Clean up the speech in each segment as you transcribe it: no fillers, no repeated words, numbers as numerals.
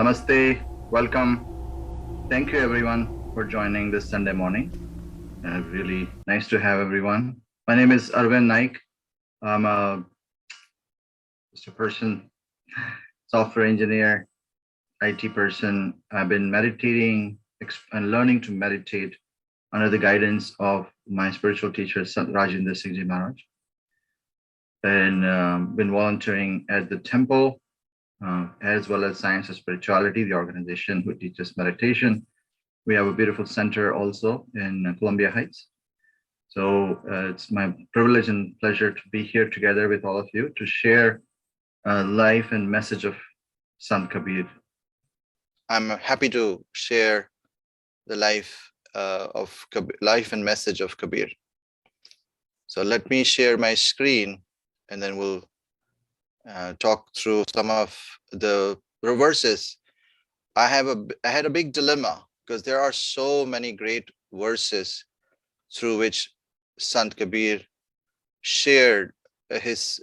Namaste, welcome. Thank you everyone for joining this Sunday morning. Really nice to have everyone. My name is Arvind Naik. I'm just a person, software engineer, IT person. I've been meditating and learning to meditate under the guidance of my spiritual teacher, Sant Rajendra Singh Ji Maharaj. And been volunteering at the temple, as well as Science of Spirituality, the organization who teaches meditation. We have a beautiful center also in Columbia Heights. So it's my privilege and pleasure to be here together with all of you to share life and message of Sant Kabir. I'm happy to share the life and message of Kabir. So let me share my screen, and then we'll talk through some of the verses. I had a big dilemma because there are so many great verses through which Sant Kabir shared his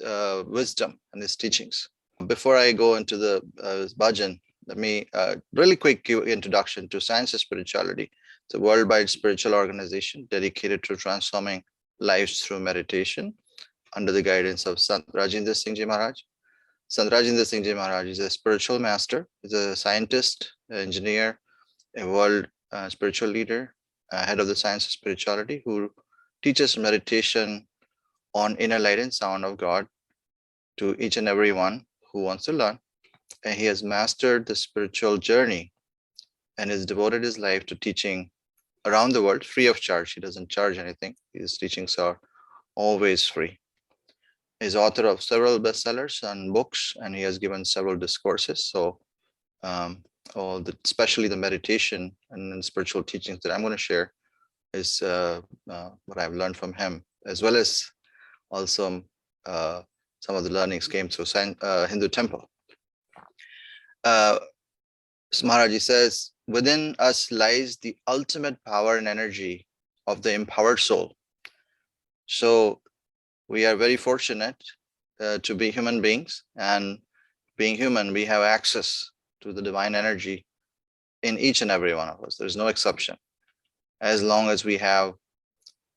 wisdom and his teachings. Before I go into the bhajan, let me really quick give introduction to Science of Spirituality. It's a worldwide spiritual organization dedicated to transforming lives through meditation under the guidance of Sant Rajendra Singh Ji Maharaj. Sant Rajendra Singh Ji Maharaj is a spiritual master, is a scientist, engineer, a world spiritual leader, head of the Science of Spirituality, who teaches meditation on inner light and sound of God to each and every one who wants to learn. And he has mastered the spiritual journey and has devoted his life to teaching around the world free of charge. He doesn't charge anything. His teachings are always free. He's author of several bestsellers and books, and he has given several discourses. So especially the meditation and spiritual teachings that I'm going to share is what I've learned from him, as well as also some of the learnings came through Hindu temple. Maharaji says, within us lies the ultimate power and energy of the empowered soul. So we are very fortunate to be human beings, and being human, we have access to the divine energy in each and every one of us. There's no exception. As long as we have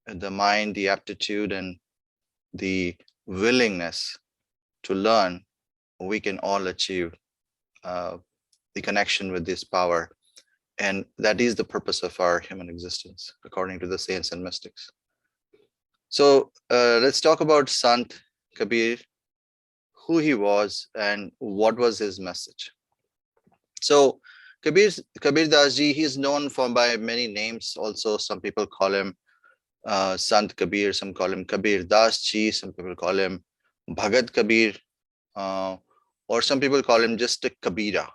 the mind, the aptitude, and the willingness to learn, we can all achieve the connection with this power. And that is the purpose of our human existence, according to the saints and mystics. So let's talk about Sant Kabir, who he was and what was his message. So Kabir Das Ji, he is known by many names. Also, some people call him Sant Kabir, some call him Kabir Das Ji, some people call him Bhagat Kabir, or some people call him just a Kabira.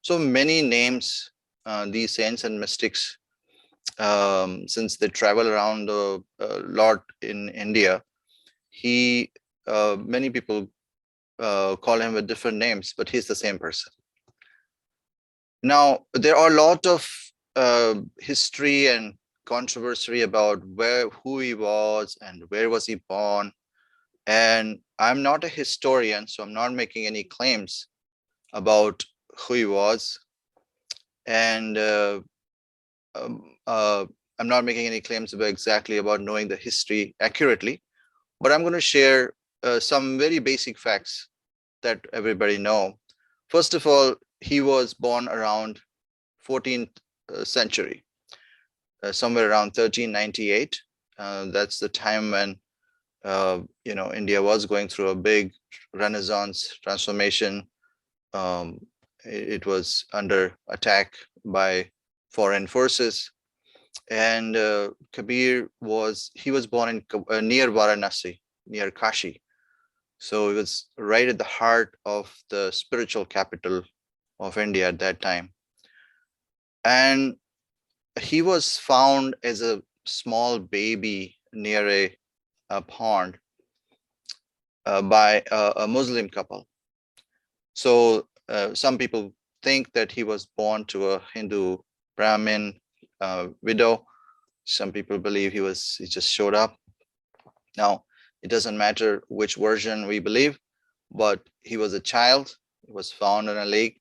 So many names, these saints and mystics, since they travel around a lot in India, many people call him with different names, but he's the same person. Now, there are a lot of history and controversy about who he was and where was he born. And I'm not a historian, so I'm not making any claims about who he was. And I'm not making any claims exactly about knowing the history accurately, but I'm going to share some very basic facts that everybody know. First of all, he was born around 14th century, somewhere around 1398. That's the time when India was going through a big renaissance transformation. It was under attack by foreign forces, and Kabir was born in near Varanasi, near Kashi. So it was right at the heart of the spiritual capital of India at that time. And he was found as a small baby near a pond by a Muslim couple. So some people think that he was born to a Hindu Brahmin widow. Some people believe he just showed up. Now, it doesn't matter which version we believe, but he was a child. He was found in a lake,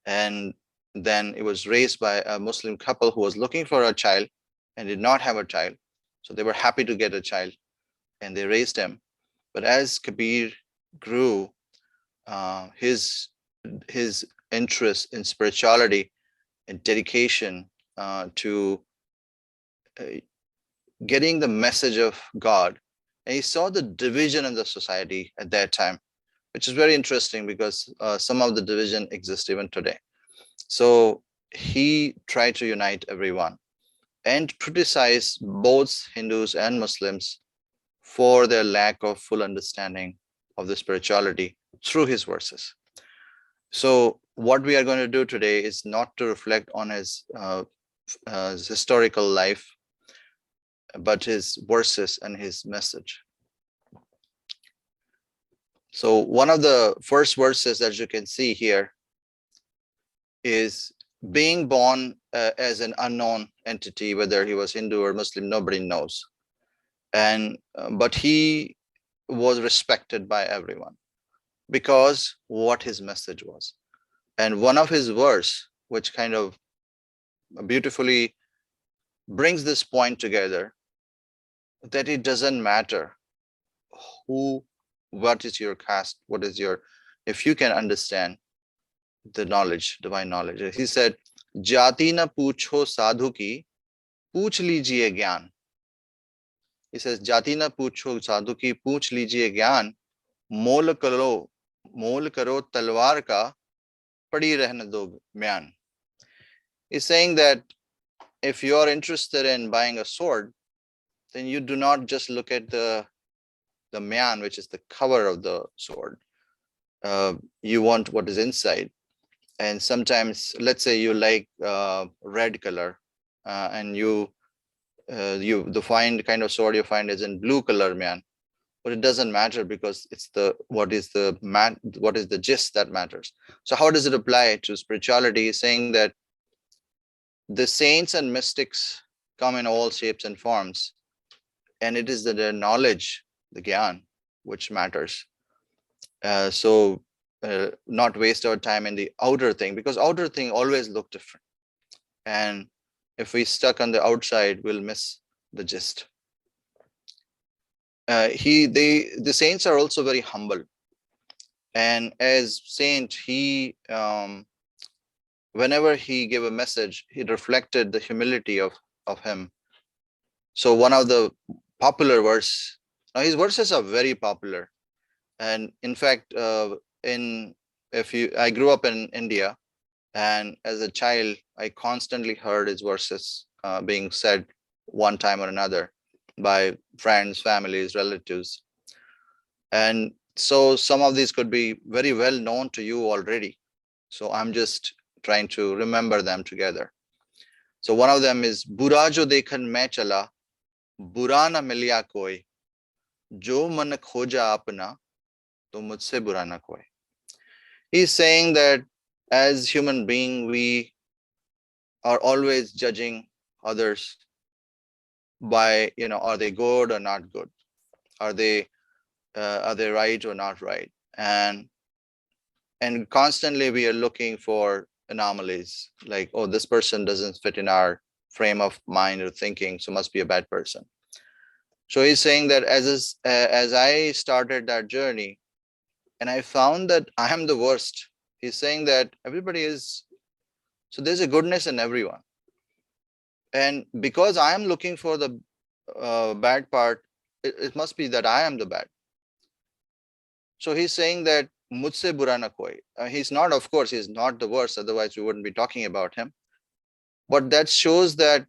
And then it was raised by a Muslim couple who was looking for a child and did not have a child. So they were happy to get a child and they raised him. But as Kabir grew, his interest in spirituality and dedication to getting the message of God, and he saw the division in the society at that time, which is very interesting because some of the division exists even today. So he tried to unite everyone and criticize both Hindus and Muslims for their lack of full understanding of the spirituality through his verses. So what we are going to do today is not to reflect on his historical life, but his verses and his message. So one of the first verses that you can see here is being born as an unknown entity, whether he was Hindu or Muslim, nobody knows. And but he was respected by everyone because what his message was. And one of his verse, which kind of beautifully brings this point together, that it doesn't matter who, what is your caste, what is your, if you can understand the knowledge, divine knowledge. He said, Jati na pucho sadhu ki, पूछ लीजिए ज्ञान. He says, जाति न पूछो साधु की, पूछ लीजिए ज्ञान, मोल करो तलवार का, पड़ी रहने दो म्यान. He's saying that if you are interested in buying a sword, then you do not just look at the myan, which is the cover of the sword. You want what is inside. And sometimes, let's say you like red color, and the find kind of sword you find is in blue color myan, but it doesn't matter because it's what is the gist that matters. So how does it apply to spirituality? Saying that the saints and mystics come in all shapes and forms, and it is their knowledge, the gyan, which matters. So not waste our time in the outer thing, because outer thing always look different. And if we stuck on the outside, we'll miss the gist. The saints are also very humble. And as saint, he whenever he gave a message, he reflected the humility of him. So one of the popular verse, now his verses are very popular. And in fact, I grew up in India, and as a child, I constantly heard his verses being said one time or another by friends, families, relatives. And so some of these could be very well known to you already. So I'm just trying to remember them together. So one of them is, Bura jo dekhan main chala, bura na milya koi, jo man khoja apna, to mujhse bura na koi. He's saying that as human being, we are always judging others by, are they good or not good? Are they right or not right? And constantly we are looking for anomalies, like, oh, this person doesn't fit in our frame of mind or thinking, so must be a bad person. So he's saying that as I started that journey, and I found that I am the worst. He's saying that everybody is, so there's a goodness in everyone. And because I am looking for the bad part, it must be that I am the bad. So he's saying that mujhse bura na koi. He's not, of course, he's not the worst, otherwise we wouldn't be talking about him. But that shows that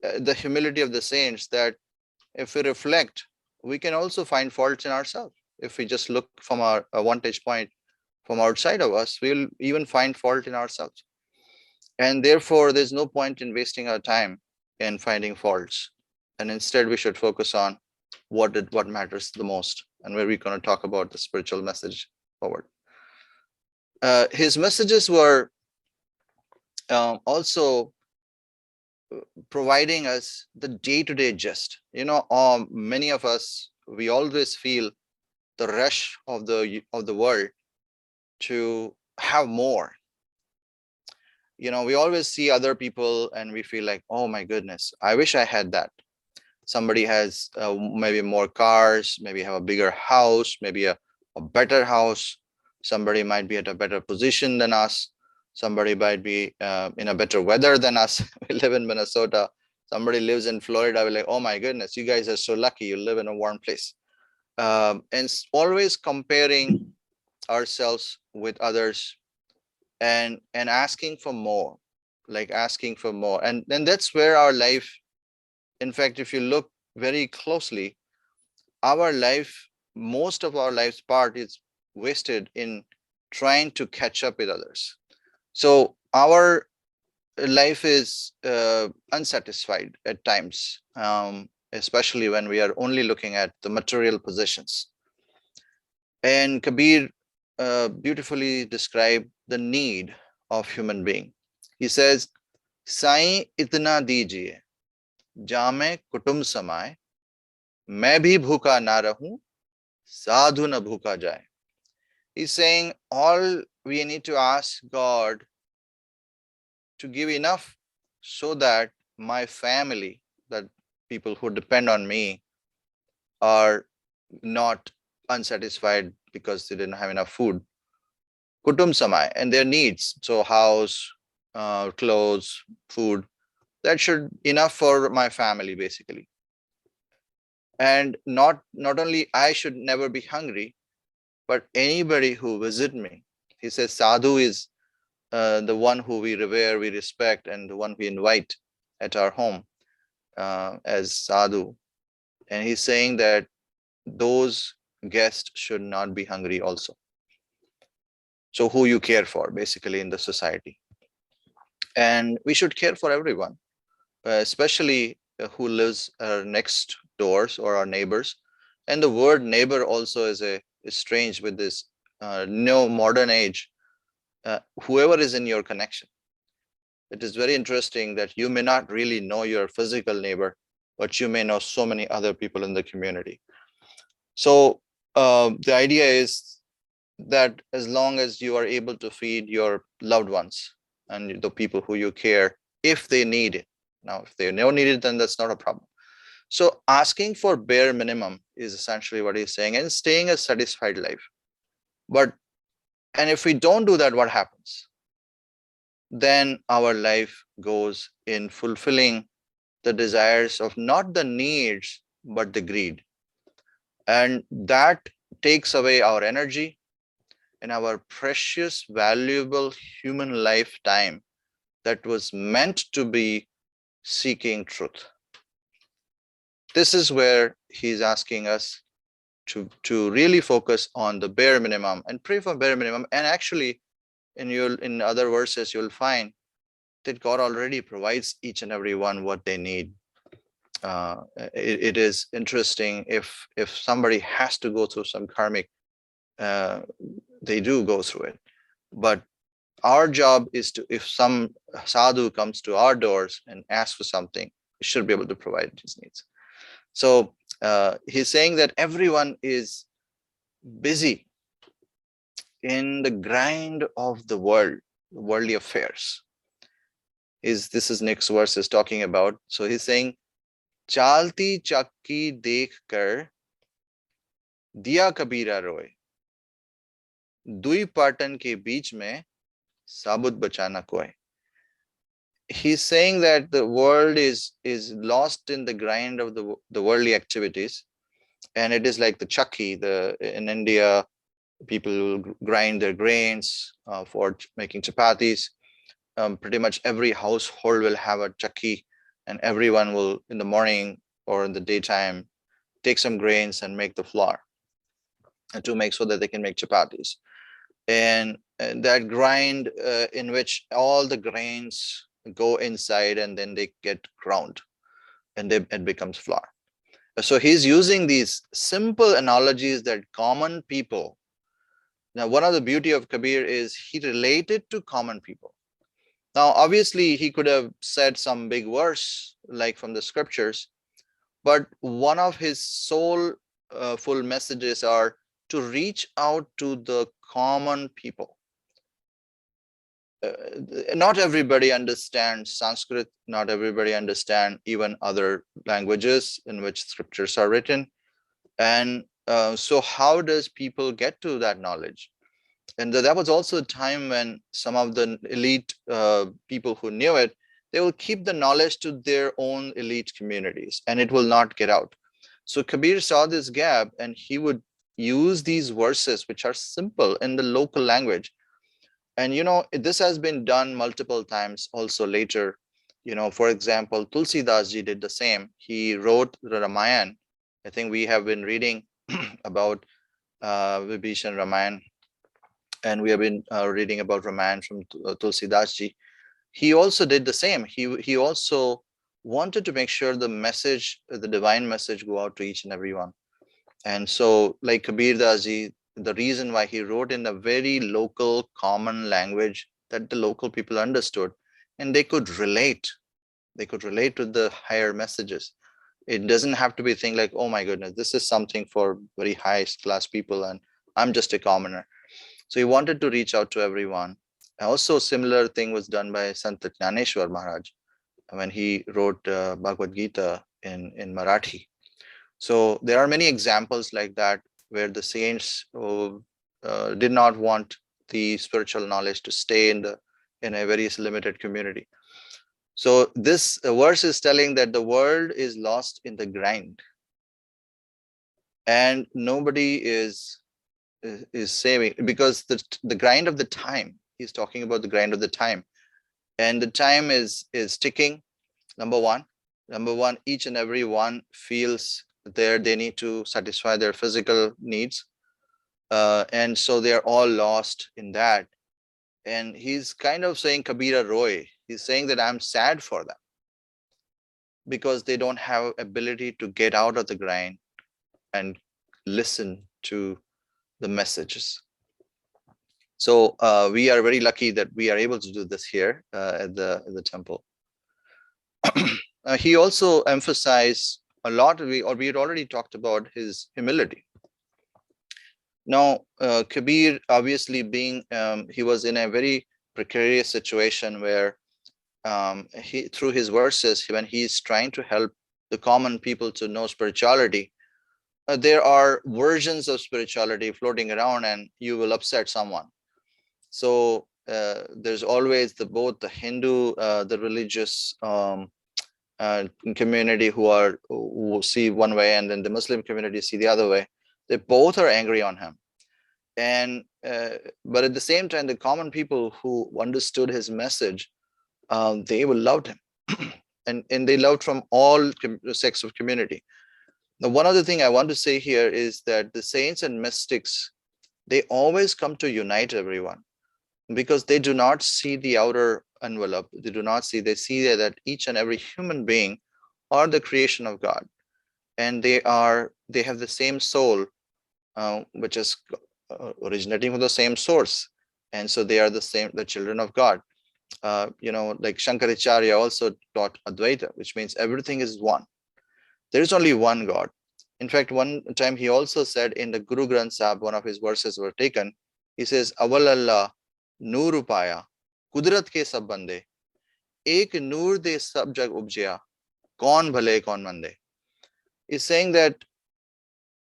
the humility of the saints, that if we reflect, we can also find faults in ourselves. If we just look from our vantage point from outside of us, we'll even find fault in ourselves. And therefore, there's no point in wasting our time in finding faults. And instead, we should focus on what matters the most, and where we're going to talk about the spiritual message forward. His messages were also providing us the day-to-day gist. Many of us, we always feel the rush of the world to have more. We always see other people and we feel like, oh my goodness, I wish I had that. Somebody has maybe more cars, maybe have a bigger house, maybe a better house. Somebody might be at a better position than us. Somebody might be in a better weather than us. We live in Minnesota. Somebody lives in Florida. We're like, oh my goodness, you guys are so lucky. You live in a warm place. And always comparing ourselves with others and asking for more, like asking for more. And then that's where our life, in fact, if you look very closely, our life, most of our life's part is wasted in trying to catch up with others. So our life is unsatisfied at times, especially when we are only looking at the material possessions. And Kabir beautifully described the need of human being. He says, Sayeen Itna Deejiye, Jame Kutumb Samaye, मैं भी भूखा ना रहूं, साधु न भूखा जाए. He's saying all we need to ask God to give enough so that my family, that people who depend on me, are not unsatisfied because they didn't have enough food. Kutum samay, and their needs, so house, clothes, food, that should enough for my family basically. And not only I should never be hungry, but anybody who visit me. He says sadhu is the one who we revere, we respect, and the one we invite at our home as sadhu. And he's saying that those guests should not be hungry also. So who you care for basically in the society. And we should care for everyone, especially who lives next doors or our neighbors. And the word neighbor also is strange with this modern age. Whoever is in your connection. It is very interesting that you may not really know your physical neighbor, but you may know so many other people in the community. So the idea is that as long as you are able to feed your loved ones and the people who you care, if they need it. Now, if they don't need it, then that's not a problem. So asking for bare minimum is essentially what he's saying, and staying a satisfied life. And if we don't do that, what happens? Then our life goes in fulfilling the desires of not the needs, but the greed. And that takes away our energy and our precious, valuable human lifetime that was meant to be seeking truth. This is where he's asking us to really focus on the bare minimum and pray for bare minimum. And actually, in other verses, you'll find that God already provides each and every one what they need. It is interesting if somebody has to go through some karmic, they do go through it. But our job is to, if some sadhu comes to our doors and asks for something, we should be able to provide his needs. So he's saying that everyone is busy in the grind of the world, worldly affairs. This is next verse is talking about. So he's saying, Chalti chakki dekh kar diya kabira roy, dui patan ke beech mein sabut bachana koi. He's saying that the world is lost in the grind of the worldly activities, and it is like the chakki. In India, people grind their grains for making chapatis. Pretty much every household will have a chakki, and everyone will in the morning or in the daytime take some grains and make the flour to make so that they can make chapatis. And that grind in which all the grains go inside and then they get ground and it becomes flour. So he's using these simple analogies that common people. Now, one of the beauty of Kabir is he related to common people. Now, obviously, he could have said some big verse like from the scriptures, but one of his soulful messages are to reach out to the common people. not everybody understands Sanskrit, not everybody understands even other languages in which scriptures are written. And so how does people get to that knowledge? And that was also a time when some of the elite people who knew it, they will keep the knowledge to their own elite communities and it will not get out. So Kabir saw this gap and he would use these verses, which are simple in the local language. And, this has been done multiple times also later. For example, Tulsidas ji did the same. He wrote the Ramayana. I think we have been reading about Vibhishan Ramayana, and we have been reading about Ramayana from Tulsidas ji. He also did the same. He also wanted to make sure the message, the divine message, go out to each and every one. And so, like Kabir Das ji, the reason why he wrote in a very local, common language that the local people understood, and they could relate. They could relate to the higher messages. It doesn't have to be a thing like, oh my goodness, this is something for very high class people, and I'm just a commoner. So he wanted to reach out to everyone. Also, similar thing was done by Sant Knaneshwar Maharaj when he wrote Bhagavad Gita in Marathi. So there are many examples like that where the saints did not want the spiritual knowledge to stay in a very limited community. So this verse is telling that the world is lost in the grind, and nobody is saving, because the grind of the time. He's talking about the grind of the time, and the time is ticking. Number one, each and every one feels they need to satisfy their physical needs, and so they're all lost in that. And he's kind of saying Kabira Roy. He's saying that I'm sad for them because they don't have ability to get out of the grind and listen to the messages. So we are very lucky that we are able to do this here at the temple. He also emphasized a lot. We had already talked about his humility. Now, Kabir, obviously being, he was in a very precarious situation where through his verses, when he's trying to help the common people to know spirituality, there are versions of spirituality floating around and you will upset someone. So there's always both the Hindu, the religious community who see one way, and then the Muslim community see the other way. They both are angry on him. And but at the same time, the common people who understood his message, they loved him. and they loved from all sects of community. Now, one other thing I want to say here is that the saints and mystics, they always come to unite everyone, because they do not see the outer envelope. They do not see, they see that each and every human being are the creation of God, and they have the same soul, which is originating from the same source, and so they are the children of God. Like Shankaracharya also taught Advaita, which means everything is one. There is only one God. In fact, one time he also said in the Guru Granth Sahib, one of his verses were taken. He says, Aval Allah, Noor upaya, Kudrat ke sab bande, ek noor de sab jag ubjaya, kaun bhale kaun mande. He's saying that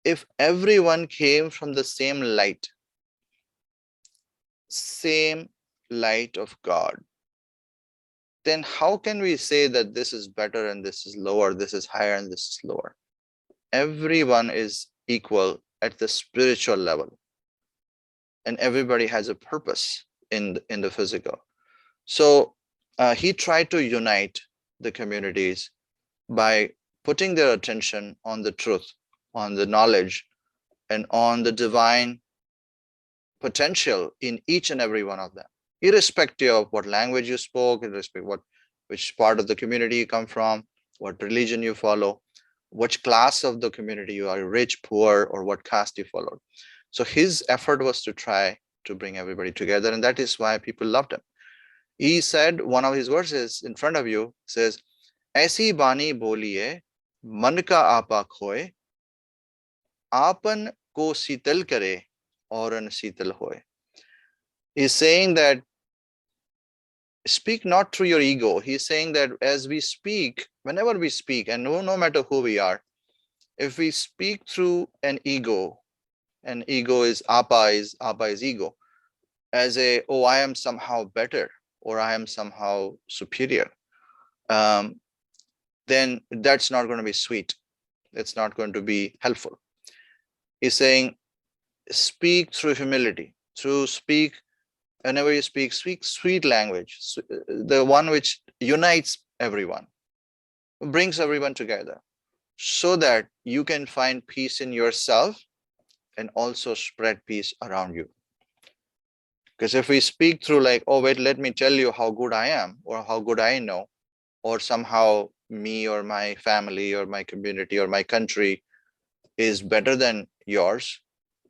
if everyone came from the same light of God, then how can we say that this is better and this is lower, this is higher and this is lower? Everyone is equal at the spiritual level, and everybody has a purpose in the physical. So he tried to unite the communities by putting their attention on the truth, on the knowledge, and on the divine potential in each and every one of them, irrespective of what language you spoke, irrespective of which part of the community you come from, what religion you follow, which class of the community you are, rich, poor, or what caste you followed. So his effort was to try to bring everybody together, and that is why people loved him. He said, one of his verses in front of you says, Aisi vaani boliye, mann ka aapa khoye, aapan ko sheetal kare, Auran sheetal Hoye. He's saying that speak not through your ego. He's saying that as we speak, whenever we speak, and no matter who we are, if we speak through an ego, and ego is aapa is ego, as a, oh, I am somehow better, or I am somehow superior, then that's not going to be sweet. It's not going to be helpful. He's saying, speak through humility, whenever you speak sweet language, the one which unites everyone, brings everyone together, so that you can find peace in yourself and also spread peace around you. Because if we speak through like, oh, wait, let me tell you how good I am, or how good I know, or somehow me or my family or my community or my country is better than yours,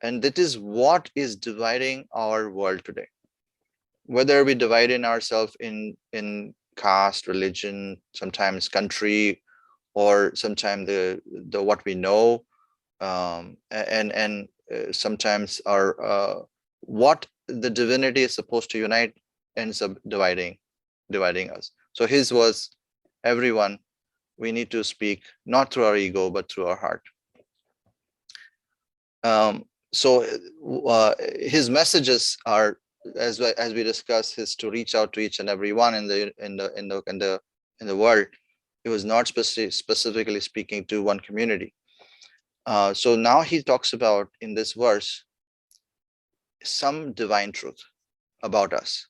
and that is what is dividing our world today. Whether we divide in ourselves in caste, religion, sometimes country, or sometimes the what we know, and sometimes our what the divinity is supposed to unite ends up dividing us. So his was, everyone, we need to speak not through our ego but through our heart. So his messages are, as we discussed, is to reach out to each and every one in the world. It was not specifically speaking to one community. So now he talks about in this verse some divine truth about us.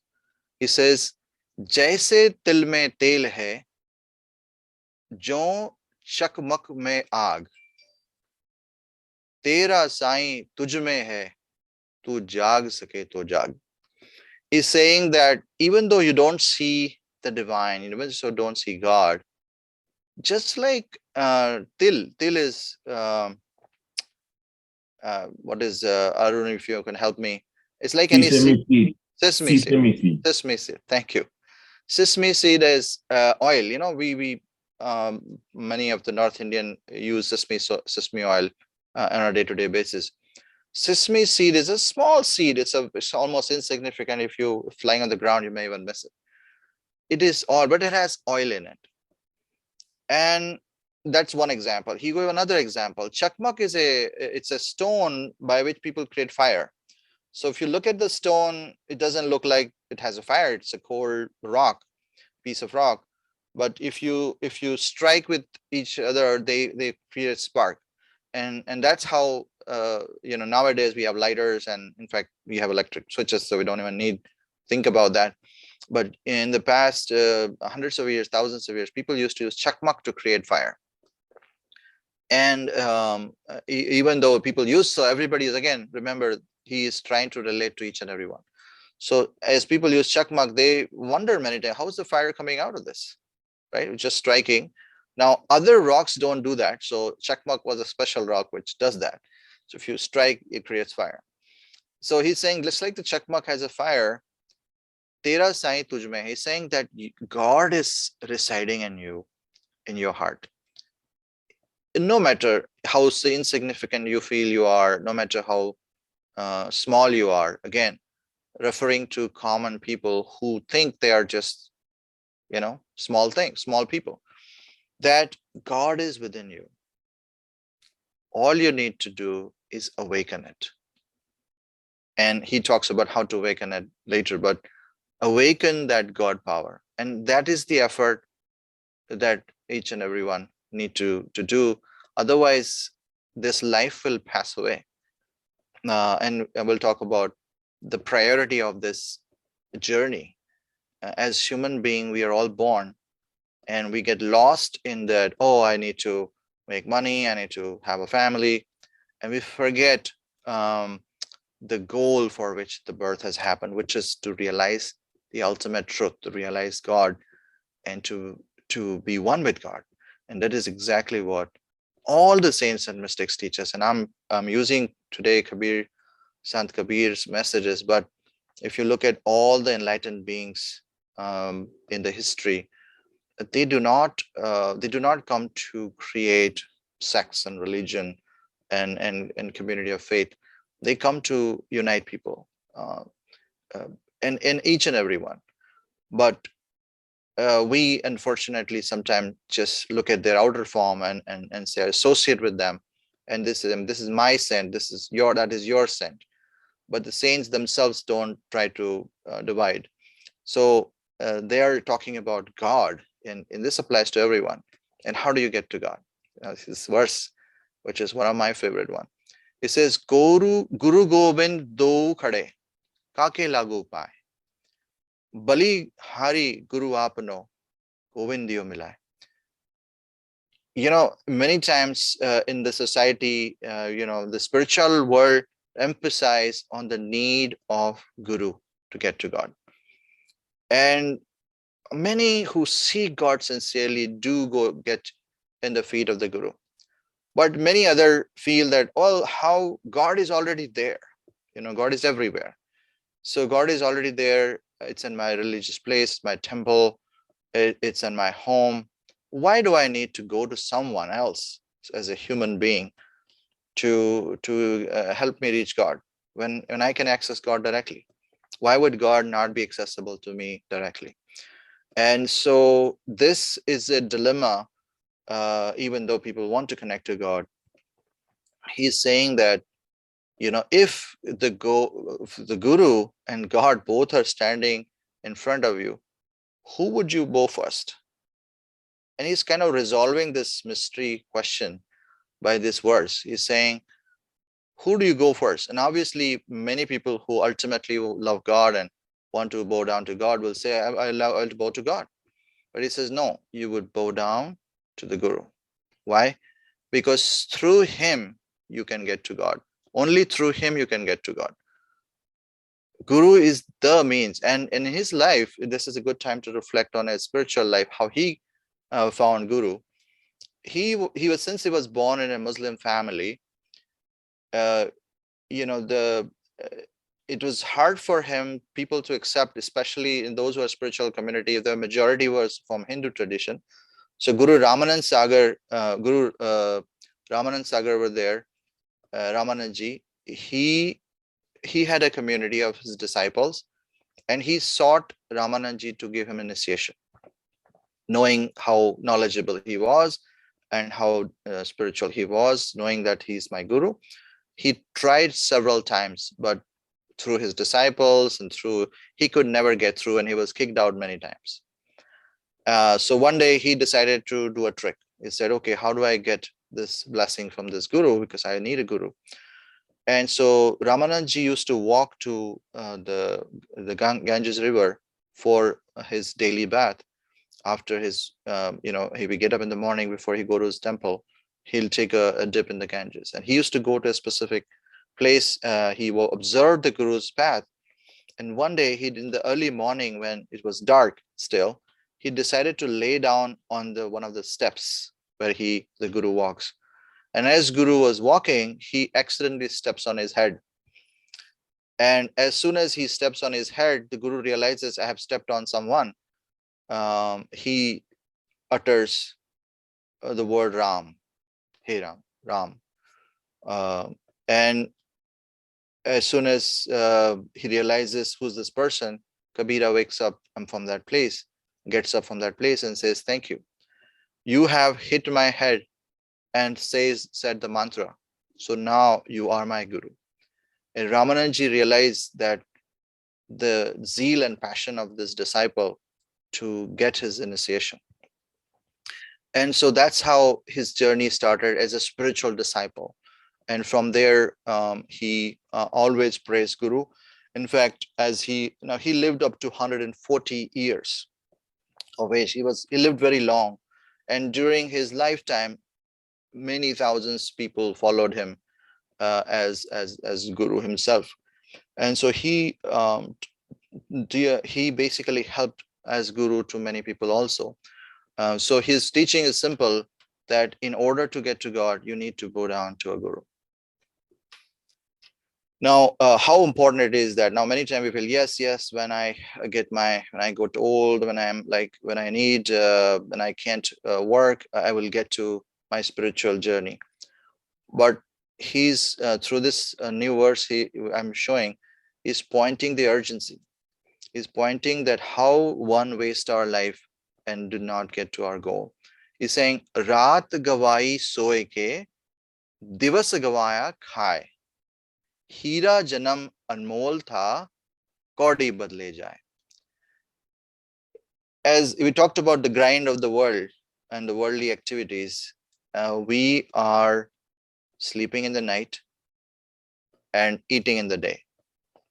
He says, "Jaise til mein tel hai, jo chakmak mein aag, tera Sai तुझ में है, तू जाग सके तो जाग." He's saying that even though you don't see the divine, you also don't see God, just like til is what is I don't know if you can help me. It's like any seed. Sesame seed. Sesame seed. Thank you. Sesame seed is oil. You know, we many of the North Indian use sesame oil on a day-to-day basis. Sesame seed is a small seed. It's almost insignificant. If you flying on the ground, you may even miss it. It is oil, but it has oil in it. And that's one example. He gave another example. Chakmak is it's a stone by which people create fire. So if you look at the stone, it doesn't look like it has a fire. It's a cold rock, piece of rock. But if you strike with each other, they create a spark. And that's how nowadays we have lighters, and in fact we have electric switches, so we don't even think about that. But in the past hundreds of years, thousands of years, people used to use chakmak to create fire. And even though people use, so everybody is, again, remember, he is trying to relate to each and every one. So as people use chakmak, they wonder many times, how is the fire coming out of this, right? Just striking. Now other rocks don't do that, so chakmak was a special rock which does that. So if you strike, it creates fire. So he's saying, just like the chakmak has a fire, tera sai tujh mein, he's saying that God is residing in you, in your heart. No matter how insignificant you feel you are, no matter how small you are, again, referring to common people who think they are just, small things, small people, that God is within you. All you need to do is awaken it. And he talks about how to awaken it later, but awaken that God power. And that is the effort that each and everyone need to do. Otherwise, this life will pass away. And we'll talk about the priority of this journey. As human being, we are all born, and we get lost in that, oh, I need to make money, I need to have a family. And we forget the goal for which the birth has happened, which is to realize the ultimate truth, to realize God, and to be one with God. And that is exactly what all the saints and mystics teach us. And I'm using today Sant Kabir's messages, but if you look at all the enlightened beings in the history, they do not come to create sects and religion and community of faith. They come to unite people, and each and every one. But we unfortunately sometimes just look at their outer form and say associate with them, and this is my saint, that is your saint. But the saints themselves don't try to divide. So they are talking about God, and this applies to everyone. And how do you get to God? This verse, which is one of my favorite one. It says, Guru Gobind do khade, kake lagu paye. Bali hari Guru apno, Govind diyo milay. Many times in the society, the spiritual world emphasize on the need of Guru to get to God. And many who seek God sincerely do go get in the feet of the Guru. But many other feel that, well, how God is already there. God is everywhere. So God is already there. It's in my religious place, my temple, it's in my home. Why do I need to go to someone else as a human being to help me reach God when I can access God directly? Why would God not be accessible to me directly? And so this is a dilemma. Even though people want to connect to God, he's saying that, if the Guru and God both are standing in front of you, who would you go first? And he's kind of resolving this mystery question by this verse. He's saying, who do you go first? And obviously, many people who ultimately love God and want to bow down to God will say, I'll bow to God. But he says, no, you would bow down to the Guru. Why? Because through him, you can get to God. Only through him, you can get to God. Guru is the means. And in his life, this is a good time to reflect on his spiritual life, how he found Guru. He was, since he was born in a Muslim family, it was hard for him, people to accept, especially in those who are spiritual community. The majority was from Hindu tradition. So Guru Ramanand Sagar were there, Ramanandji. He had a community of his disciples, and he sought Ramanandji to give him initiation, knowing how knowledgeable he was and how spiritual he was, knowing that he's my Guru. He tried several times, but through his disciples and he could never get through, and he was kicked out many times. So one day he decided to do a trick. He said, okay, how do I get this blessing from this Guru? Because I need a Guru. And so Ramanandji used to walk to the Ganges River for his daily bath. After his, he would get up in the morning before he go to his temple, he'll take a dip in the Ganges. And he used to go to a specific place. He will observe the Guru's path. And one day, in the early morning when it was dark still, he decided to lay down on one of the steps where the Guru walks. And as Guru was walking, he accidentally steps on his head. And as soon as he steps on his head, the Guru realizes, I have stepped on someone. He utters the word Ram, hey Ram. And as soon as he realizes who's this person, Kabira wakes up from that place, gets up from that place and says, thank you. You have hit my head and said the mantra. So now you are my Guru. And Ramanandji realized that the zeal and passion of this disciple to get his initiation. And so that's how his journey started as a spiritual disciple. And from there, he always praised Guru. In fact, as he lived up to 140 years of age. He lived very long. And during his lifetime, many thousands people followed him as Guru himself. And so he basically helped as Guru to many people also. So his teaching is simple, that in order to get to God, you need to bow down to a Guru. Now, how important it is that now many times we feel, yes, when I got old, when I need, when I can't work, I will get to my spiritual journey. But he's through this new verse I'm showing, he's pointing the urgency. He's pointing that how one wastes our life and do not get to our goal. He's saying, Raat gawai soe ke, divas gawaya khai. Hira janam anmol tha, kaudi badle jaye. As we talked about the grind of the world and the worldly activities, we are sleeping in the night and eating in the day.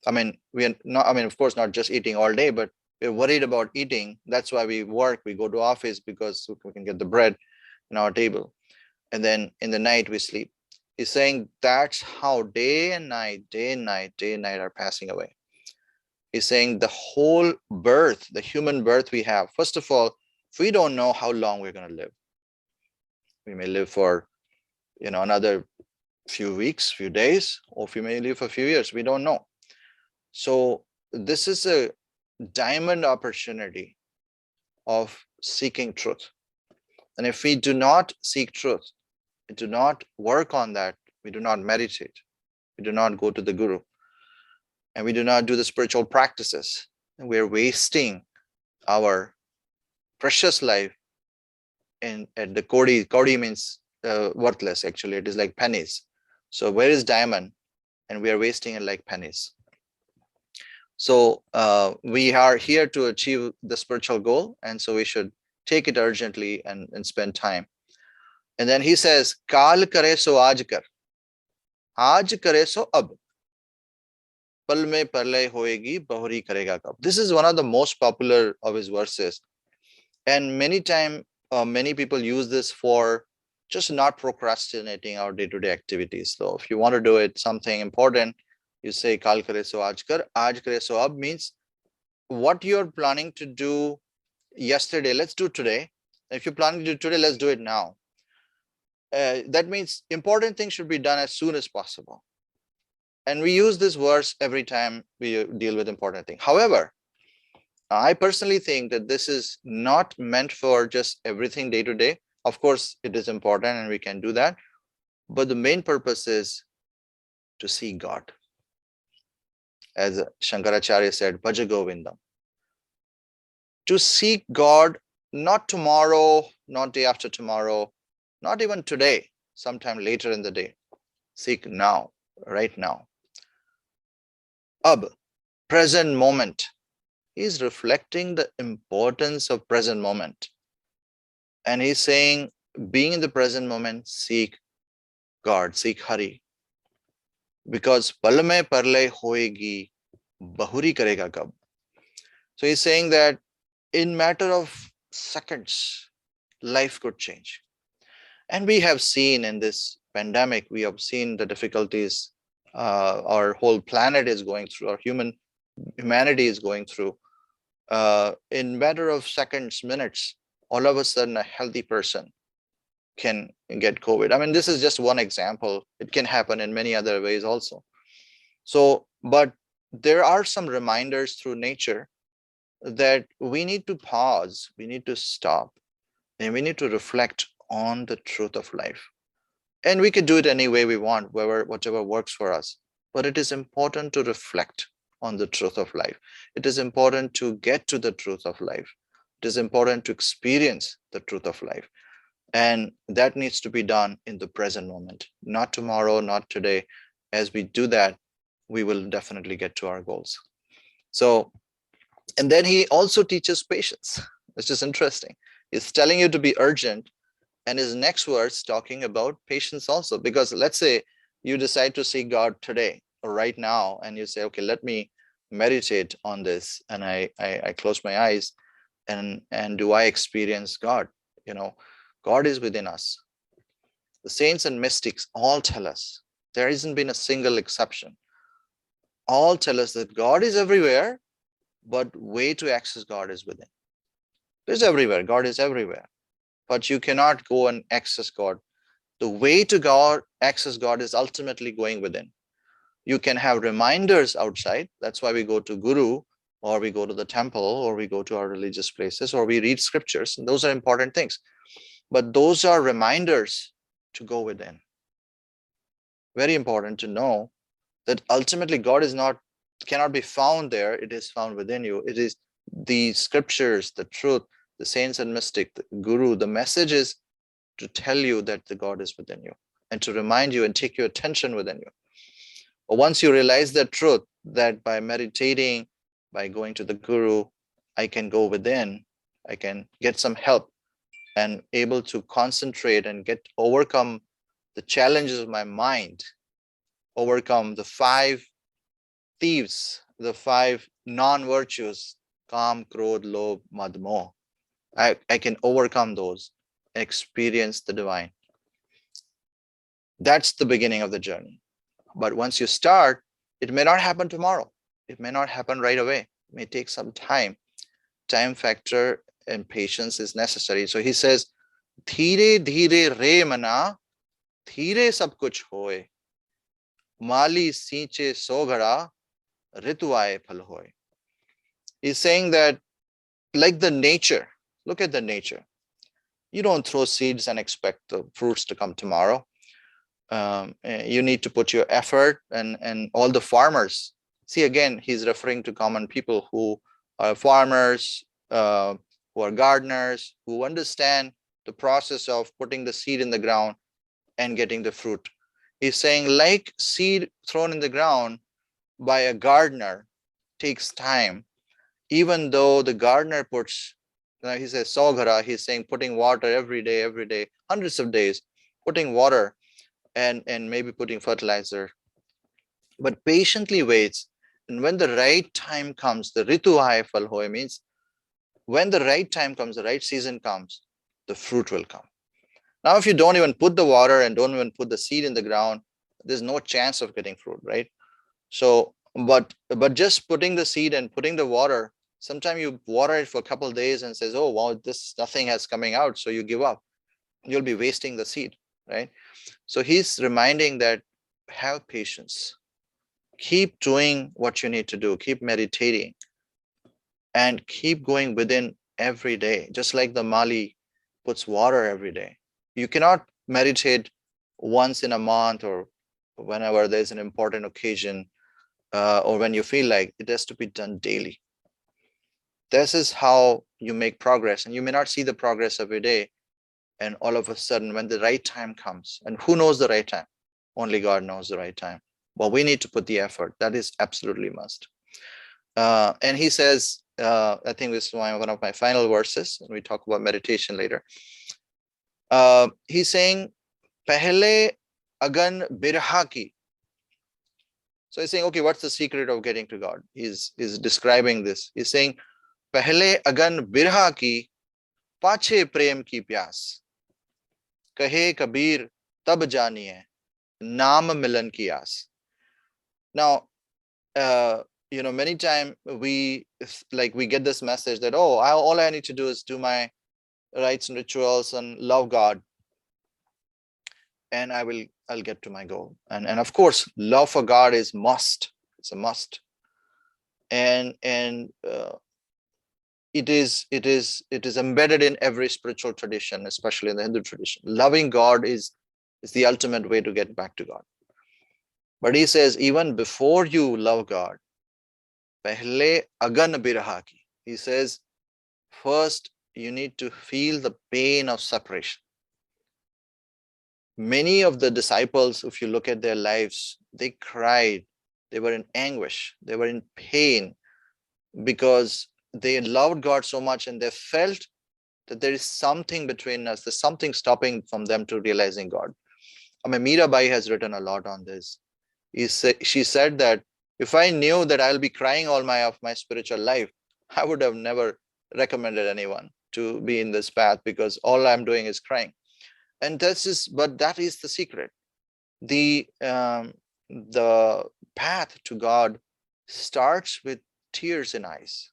I mean, we are not, I mean, of course, not just eating all day, but we're worried about eating. That's why we work, we go to office because we can get the bread in our table. And then in the night we sleep. He's saying that's how day and night, day and night, day and night are passing away. He's saying the whole birth, the human birth we have, first of all, we don't know how long we're going to live. We may live for, another few weeks, few days, or we may live for a few years. We don't know. So this is a diamond opportunity of seeking truth. And if we do not seek truth, we do not work on that, we do not meditate, we do not go to the Guru, and we do not do the spiritual practices, and we're wasting our precious life at the kaudi. Kaudi means worthless, actually. It is like pennies. So where is diamond? And we are wasting it like pennies. So we are here to achieve the spiritual goal, and so we should take it urgently and spend time. And then he says, Kal kare so aaj kar. Aaj kare so ab. Pal mein parlay hoegi, bahuri karega kab. This is one of the most popular of his verses. And many people use this for just not procrastinating our day-to-day activities. So if you want to do it, something important, you say, Kal kare so aaj kare so ab means what you're planning to do yesterday, let's do today. If you're planning to do today, let's do it now. That means important things should be done as soon as possible. And we use this verse every time we deal with important things. However, I personally think that this is not meant for just everything day to day. Of course, it is important and we can do that. But the main purpose is to see God. As Shankaracharya said, Bhaja Govindam. To seek God, not tomorrow, not day after tomorrow, not even today, sometime later in the day. Seek now, right now. Ab, present moment. He's reflecting the importance of present moment. And he's saying, being in the present moment, seek God, seek Hari. Because pal mein parle hoegi, bahuri karega kab. So he's saying that in matter of seconds, life could change. And we have seen in this pandemic, we have seen the difficulties our whole planet is going through, our humanity is going through. In matter of seconds, minutes, all of a sudden a healthy person can get COVID. I mean, this is just one example. It can happen in many other ways also. So, but there are some reminders through nature that we need to pause, we need to stop, and we need to reflect on the truth of life. And we can do it any way we want, whatever works for us. But it is important to reflect on the truth of life. It is important to get to the truth of life. It is important to experience the truth of life. And that needs to be done in the present moment, not tomorrow, not today. As we do that, we will definitely get to our goals. So, and then he also teaches patience. It's just interesting. He's telling you to be urgent. And his next verse talking about patience also, because let's say you decide to seek God today or right now, and you say, okay, let me meditate on this, and I close my eyes, and do I experience God? God is within us. The saints and mystics all tell us, there hasn't been a single exception. All tell us that God is everywhere, but way to access God is within. He's everywhere. God is everywhere. But you cannot go and access God. The way to access God is ultimately going within. You can have reminders outside. That's why we go to Guru, or we go to the temple, or we go to our religious places, or we read scriptures. And those are important things. But those are reminders to go within. Very important to know that ultimately God cannot be found there. It is found within you. It is the scriptures, the truth, the saints and mystic, the guru, the message is to tell you that the God is within you and to remind you and take your attention within you. But once you realize the truth that by meditating, by going to the guru, I can go within, I can get some help and able to concentrate and overcome the challenges of my mind, overcome the 5 thieves, the 5 non-virtues, Kam, Krodh, Lobh, Mad, Moh. I can overcome those, experience the divine. That's the beginning of the journey. But once you start, it may not happen tomorrow. It may not happen right away. It may take some time. Time factor and patience is necessary. So he says, Dheere dheere re mana, dheere sab kuch hoye. Mali sinche sogara, rituaye phal hoye. He's saying that like the nature, look at the nature. You don't throw seeds and expect the fruits to come tomorrow. You need to put your effort, and all the farmers. See, again, he's referring to common people who are farmers, who are gardeners, who understand the process of putting the seed in the ground and getting the fruit. He's saying like seed thrown in the ground by a gardener takes time, even though the gardener puts, he says, Sogara, he's saying putting water every day, hundreds of days, putting water and maybe putting fertilizer, but patiently waits. And when the right time comes, the ritu hai phal hoye means when the right time comes, the right season comes, the fruit will come. Now, if you don't even put the water and don't even put the seed in the ground, there's no chance of getting fruit, right? So, but just putting the seed and putting the water, sometimes you water it for a couple of days and says, oh, wow, nothing has coming out. So you give up. You'll be wasting the seed, right? So he's reminding that have patience, keep doing what you need to do, keep meditating, and keep going within every day. Just like the Mali puts water every day. You cannot meditate once in a month or whenever there's an important occasion, or when you feel like. It has to be done daily. This is how you make progress, and you may not see the progress every day. And all of a sudden, when the right time comes, and who knows the right time? Only God knows the right time. But we need to put the effort. That is absolutely must. And he says, I think this is one of my final verses, and we talk about meditation later. He's saying, Pehle agan birha ki. So he's saying, okay, what's the secret of getting to God? He's describing this. He's saying, Pehle agan birha ki, pache prem ki pyas. Kahe Kabir tab janiye, naam milan ki aas. Now, many times we get this message that, oh, all I need to do is do my rites and rituals and love God, and I'll get to my goal. And of course, love for God is must. It's a must. And it is embedded in every spiritual tradition, especially in the Hindu tradition. Loving God is the ultimate way to get back to God. But he says, even before you love God, pehle agan birha ki. He says, first you need to feel the pain of separation. Many of the disciples, if you look at their lives, they cried, they were in anguish, they were in pain because they loved God so much and they felt that there is something between us, there's something stopping from them to realizing God. I mean, Mirabai has written a lot on this. She said that if I knew that I'll be crying all of my spiritual life, I would have never recommended anyone to be in this path, because all I'm doing is crying. And but that is the secret. The path to God starts with tears in eyes.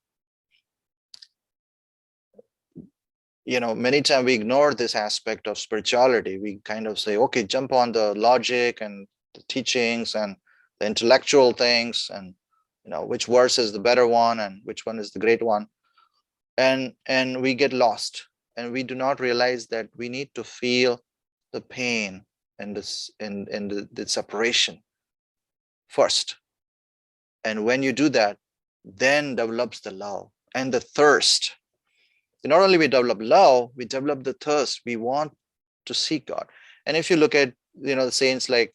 Many times we ignore this aspect of spirituality. We kind of say, okay, jump on the logic and the teachings and the intellectual things, and which verse is the better one and which one is the great one, and we get lost, and we do not realize that we need to feel the pain and the separation first. And when you do that, then develops the love and the thirst. Not only we develop love, we develop the thirst. We want to seek God. And if you look at, the saints, like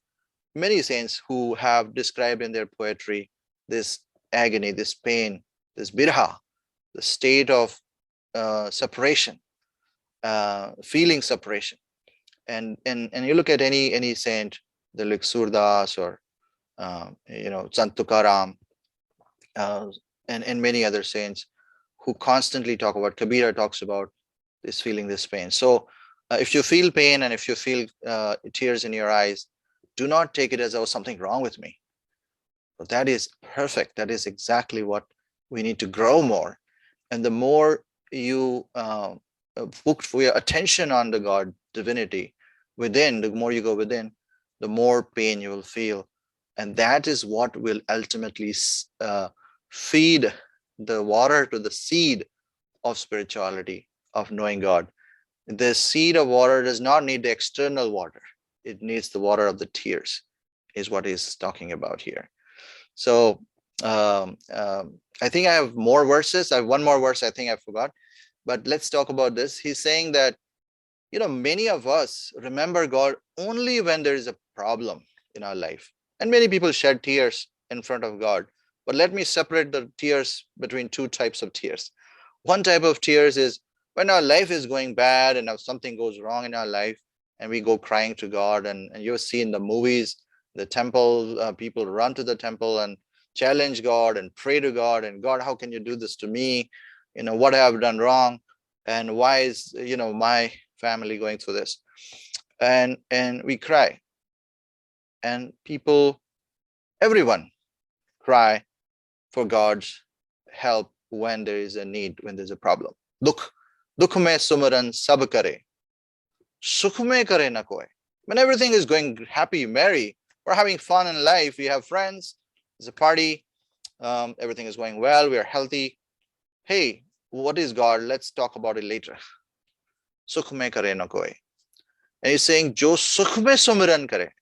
many saints who have described in their poetry this agony, this pain, this birha, the state of separation, feeling separation. And you look at any saint, the like Surdas or Sant Tukaram, and many other saints who constantly talk about, Kabira talks about this feeling, this pain. So if you feel pain and if you feel tears in your eyes, do not take it as, oh, something wrong with me. But that is perfect. That is exactly what we need to grow more. And the more you put for your attention on the God divinity within, the more you go within, the more pain you will feel. And that is what will ultimately feed the water to the seed of spirituality, of knowing God. The seed of water does not need the external water. It needs the water of the tears, is what he's talking about here. So I think I have more verses. I have one more verse I think I forgot. But let's talk about this. He's saying that, many of us remember God only when there is a problem in our life. And many people shed tears in front of God. But let me separate the tears between two types of tears. One type of tears is when our life is going bad and if something goes wrong in our life and we go crying to God. And you've seen the movies, the temple, people run to the temple and challenge God and pray to God. And God, how can you do this to me? What have I done wrong? And why is, my family going through this? And we cry. And people, everyone cry for God's help when there is a need, when there's a problem. Dukh mein sumaran sab kare, sukh mein kare na khoye. When everything is going happy, merry, we're having fun in life, we have friends, there's a party, everything is going well, we are healthy. Hey, what is God? Let's talk about it later. Sukh mein kare na khoye. And he's saying, Jo sukh mein sumaran kare,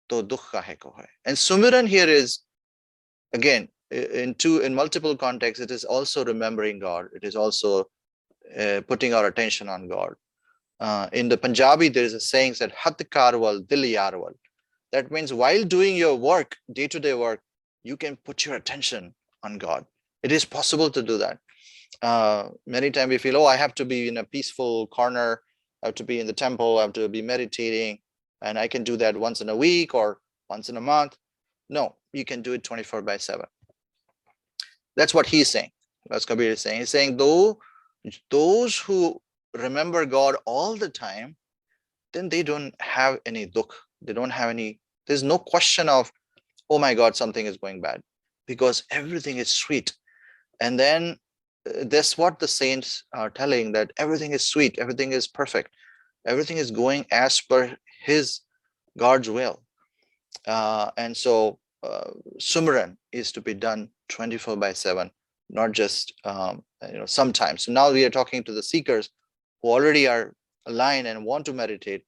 to dukh kahe ko hai. And sumaran here is, again, in multiple contexts, it is also remembering God. It is also putting our attention on God. In the Punjabi, there is a saying that Hat karwal, dil yarwal. That means while doing your work, day-to-day work, you can put your attention on God. It is possible to do that. Many times we feel, oh, I have to be in a peaceful corner, I have to be in the temple, I have to be meditating, and I can do that once in a week or once in a month. No, you can do it 24/7. That's what he's saying. That's Kabir is saying. He's saying, though those who remember God all the time, then they don't have any dukh. They don't have any, there's no question of, oh my God, something is going bad, because everything is sweet. And then that's what the saints are telling, that everything is sweet, everything is perfect, everything is going as per his God's will. And so Sumran is to be done 24/7, not just sometimes. So now we are talking to the seekers who already are aligned and want to meditate,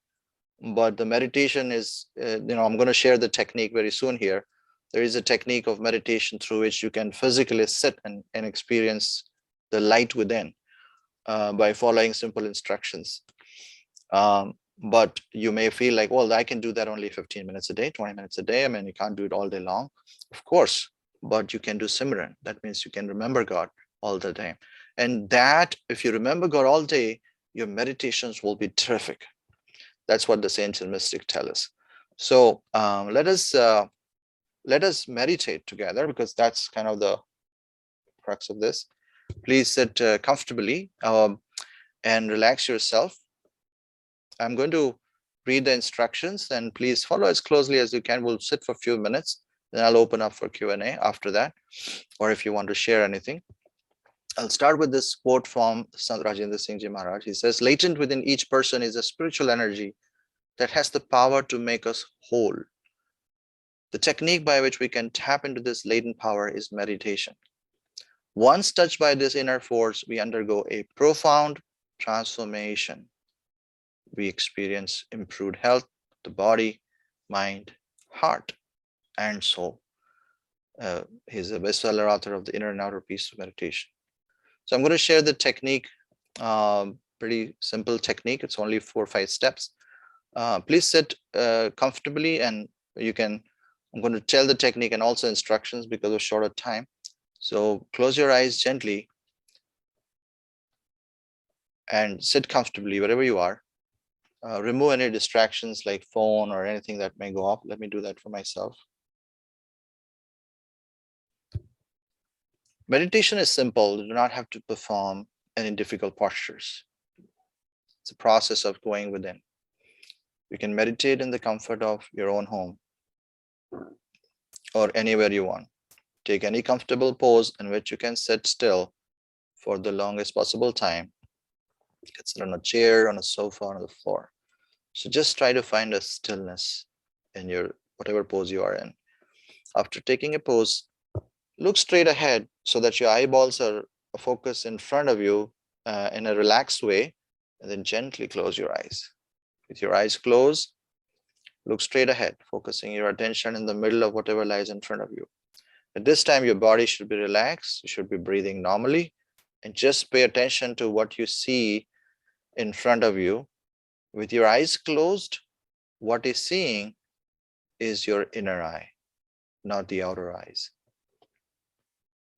but the meditation is, I'm going to share the technique very soon here. There is a technique of meditation through which you can physically sit and experience the light within by following simple instructions. But you may feel like, well, I can do that only 15 minutes a day, 20 minutes a day. I mean, you can't do it all day long, of course, but you can do Simran. That means you can remember God all the time. And that, if you remember God all day, your meditations will be terrific. That's what the saints and mystics tell us. So let us meditate together, because that's kind of the crux of this. Please sit comfortably and relax yourself. I'm going to read the instructions, and please follow as closely as you can. We'll sit for a few minutes, then I'll open up for Q&A after that, or if you want to share anything. I'll start with this quote from Sant Rajendra Singh Ji Maharaj. He says, latent within each person is a spiritual energy that has the power to make us whole. The technique by which we can tap into this latent power is meditation. Once touched by this inner force, we undergo a profound transformation. We experience improved health, the body, mind, heart, and soul. He's a bestseller author of The Inner and Outer Peace of Meditation. So I'm going to share the technique, pretty simple technique. It's only 4 or 5 steps. Please sit comfortably, and I'm going to tell the technique and also instructions because of shorter time. So close your eyes gently and sit comfortably wherever you are. Remove any distractions like phone or anything that may go off. Let me do that for myself. Meditation is simple. You do not have to perform any difficult postures. It's a process of going within. You can meditate in the comfort of your own home or anywhere you want. Take any comfortable pose in which you can sit still for the longest possible time. You can sit on a chair, on a sofa, on the floor. So just try to find a stillness in your whatever pose you are in. After taking a pose, look straight ahead so that your eyeballs are focused in front of you in a relaxed way, and then gently close your eyes. With your eyes closed, look straight ahead, focusing your attention in the middle of whatever lies in front of you. At this time, your body should be relaxed. You should be breathing normally, and just pay attention to what you see in front of you. With your eyes closed, what is seeing is your inner eye, not the outer eyes.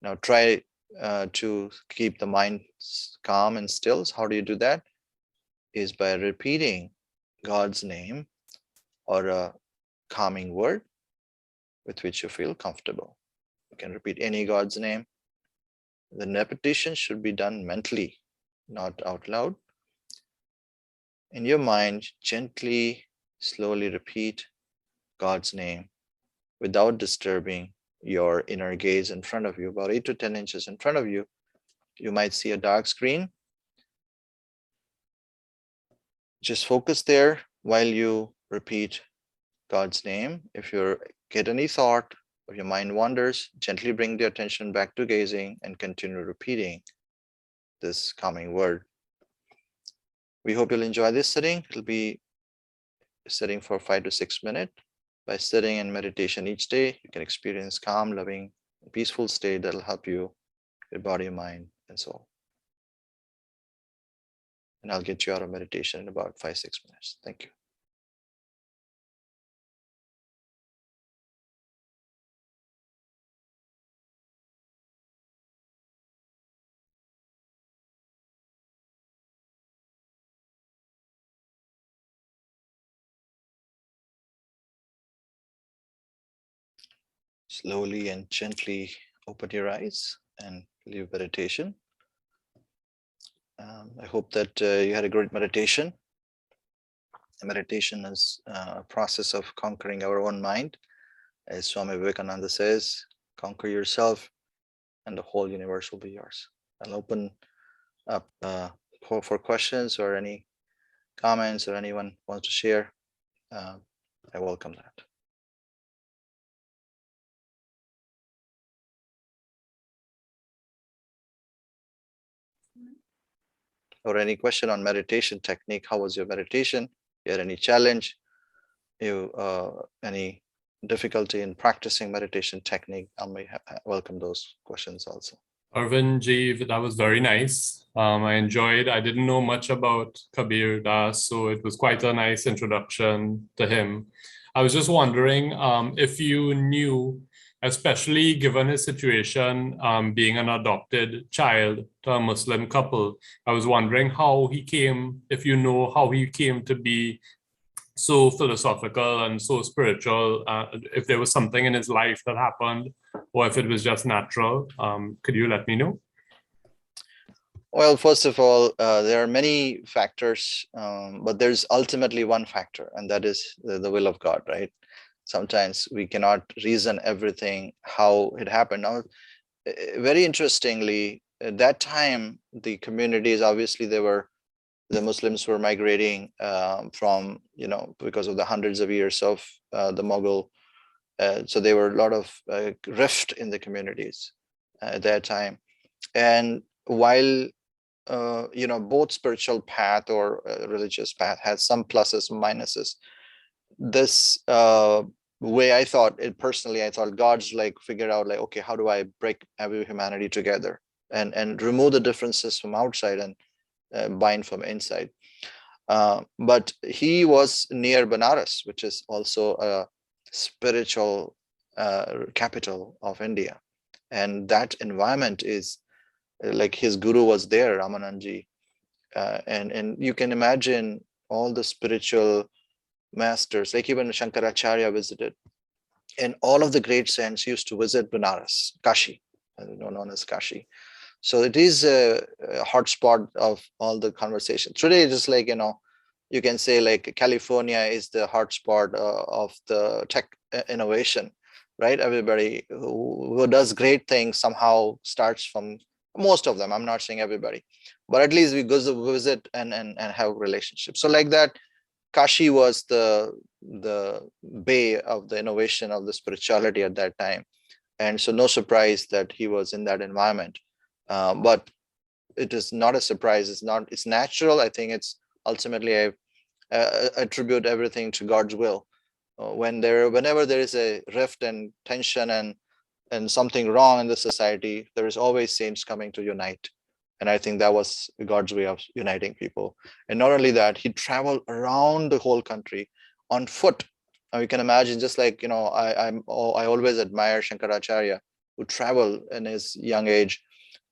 Now try to keep the mind calm and still. How do you do that? Is by repeating God's name or a calming word with which you feel comfortable. You can repeat any God's name. The repetition should be done mentally, not out loud. In your mind, gently, slowly repeat God's name without disturbing your inner gaze in front of you. About 8 to 10 inches in front of you, you might see a dark screen. Just focus there while you repeat God's name. If you get any thought or your mind wanders, gently bring the attention back to gazing and continue repeating this calming word. We hope you'll enjoy this sitting. It'll be sitting for 5 to 6 minutes. By sitting in meditation each day, you can experience calm, loving, peaceful state that'll help you, your body, mind, and soul. And I'll get you out of meditation in about 5 to 6 minutes. Thank you. Slowly and gently open your eyes and leave meditation. I hope that you had a great meditation. Meditation is a process of conquering our own mind. As Swami Vivekananda says, conquer yourself and the whole universe will be yours. I'll open up for questions or any comments or anyone wants to share. I welcome that. Or any question on meditation technique. How was your meditation? You had any challenge? Any difficulty in practicing meditation technique? I may welcome those questions also. Arvind ji, that was very nice. I enjoyed. I didn't know much about Kabir Das, so it was quite a nice introduction to him. I was just wondering if you knew, especially given his situation, being an adopted child to a Muslim couple, I was wondering how he came, if you know how he came to be so philosophical and so spiritual, if there was something in his life that happened or if it was just natural. Could you let me know? Well, first of all, there are many factors, but there's ultimately one factor, and that is the will of God, right? Sometimes we cannot reason everything, how it happened. Now, very interestingly, at that time, the communities, obviously, the Muslims were migrating from, because of the hundreds of years of the Mughal. So there were a lot of rift in the communities at that time. And while, both spiritual path or religious path had some pluses and minuses, this way I thought God's like figured out like, okay, how do I bring every humanity together? and remove the differences from outside and bind from inside. But he was near Banaras, which is also a spiritual capital of India. And that environment is like his guru was there, Ramananji. And you can imagine all the spiritual masters, like even Shankaracharya visited. And all of the great saints used to visit Banaras, Kashi, known as Kashi. So it is a hotspot of all the conversation. Today, it is like, you can say like California is the hotspot of the tech innovation, right? Everybody who does great things somehow starts from, most of them, I'm not saying everybody, but at least we go to visit and have relationships. So like that, Kashi was the bay of the innovation of the spirituality at that time. And so no surprise that he was in that environment. But it is not a surprise. It's natural. I think it's ultimately I attribute everything to God's will. Whenever there is a rift and tension and something wrong in the society, there is always saints coming to unite. And I think that was God's way of uniting people. And not only that, he traveled around the whole country on foot. Now you can imagine, just like, I always admire Shankaracharya, who traveled in his young age.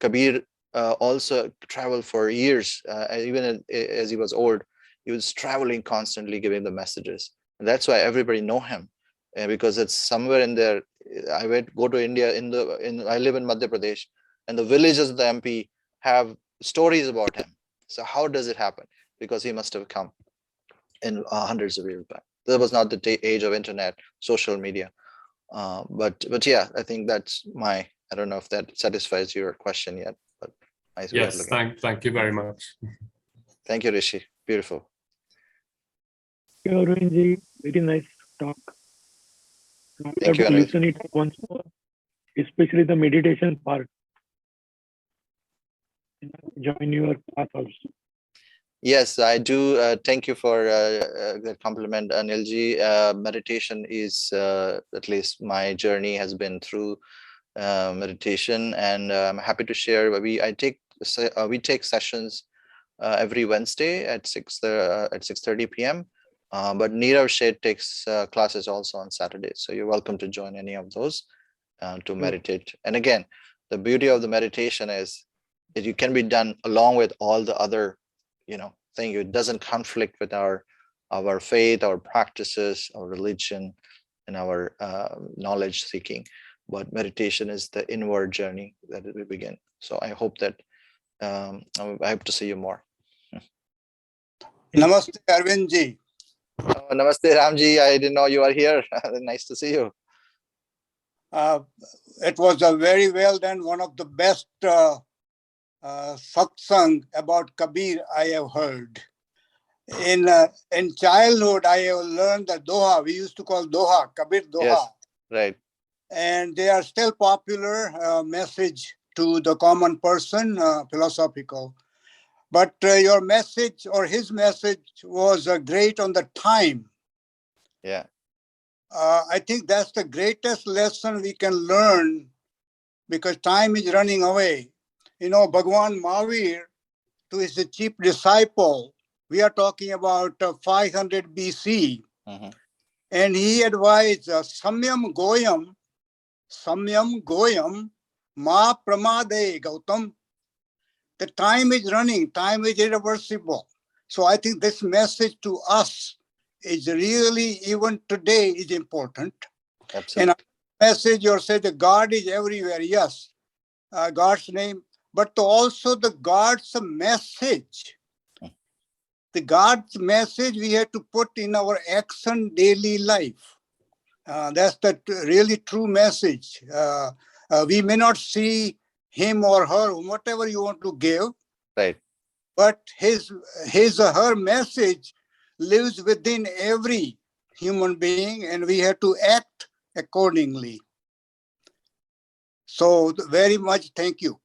Kabir also traveled for years, even as he was old. He was traveling constantly, giving the messages. And that's why everybody know him, because it's somewhere in there. I go to India, I live in Madhya Pradesh, and the villages of the MP have stories about him. So how does it happen? Because he must have come in hundreds of years back. There was not the age of internet, social media. But yeah, I think that's I don't know if that satisfies your question yet, but nice way of Yes, looking. thank you very much. Thank you, Rishi. Beautiful. Arvindji, very nice talk. I Thank have you, to Arvind. listen it once more, especially the meditation part. Join your class also. Yes, I do. Thank you for that compliment, Anilji. Meditation is, at least my journey has been through meditation, and I'm happy to share. We take sessions every Wednesday at 6:30 p.m. But Nirav Sheth takes classes also on Saturdays. So you're welcome to join any of those to meditate. And again, the beauty of the meditation is that it can be done along with all the other, thing. It doesn't conflict with our faith, our practices, our religion, and our knowledge seeking. But meditation is the inward journey that we begin. So I hope that I hope to see you more. Namaste, Arvindji. Oh, namaste, Ramji. I didn't know you are here. Nice to see you. It was a very well done, one of the best satsang about Kabir I have heard. In childhood, I have learned the Doha. We used to call Doha, Kabir Doha. Yes, right. And they are still popular message to the common person, philosophical. But your message or his message was great on the time. Yeah. I think that's the greatest lesson we can learn, because time is running away. Bhagwan Mahavir, to his chief disciple, we are talking about 500 BC. Mm-hmm. And he advised, Samyam Goyam, Ma Pramade Gautam. The time is running, time is irreversible. So I think this message to us is really, even today, is important. Absolutely. And message, you say the God is everywhere. Yes, God's name, but also the God's message. The God's message we have to put in our action daily life. That's the really true message. We may not see him or her, whatever you want to give, right? But his or her message lives within every human being, and we have to act accordingly. So very much thank you.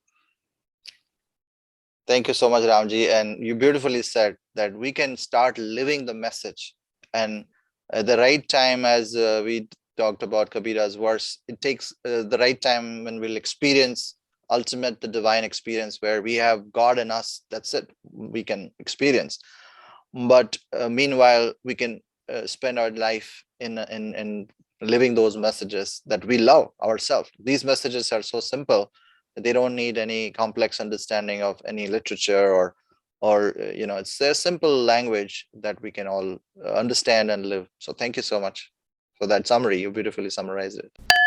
Thank you so much, Ramji. And you beautifully said that we can start living the message. And at the right time, as we talked about Kabira's verse, it takes the right time when we'll experience ultimate, the divine experience where we have God in us. That's it. We can experience. But meanwhile, we can spend our life in living those messages that we love ourselves. These messages are so simple that they don't need any complex understanding of any literature or it's their simple language that we can all understand and live. So thank you so much for that summary. You beautifully summarized it.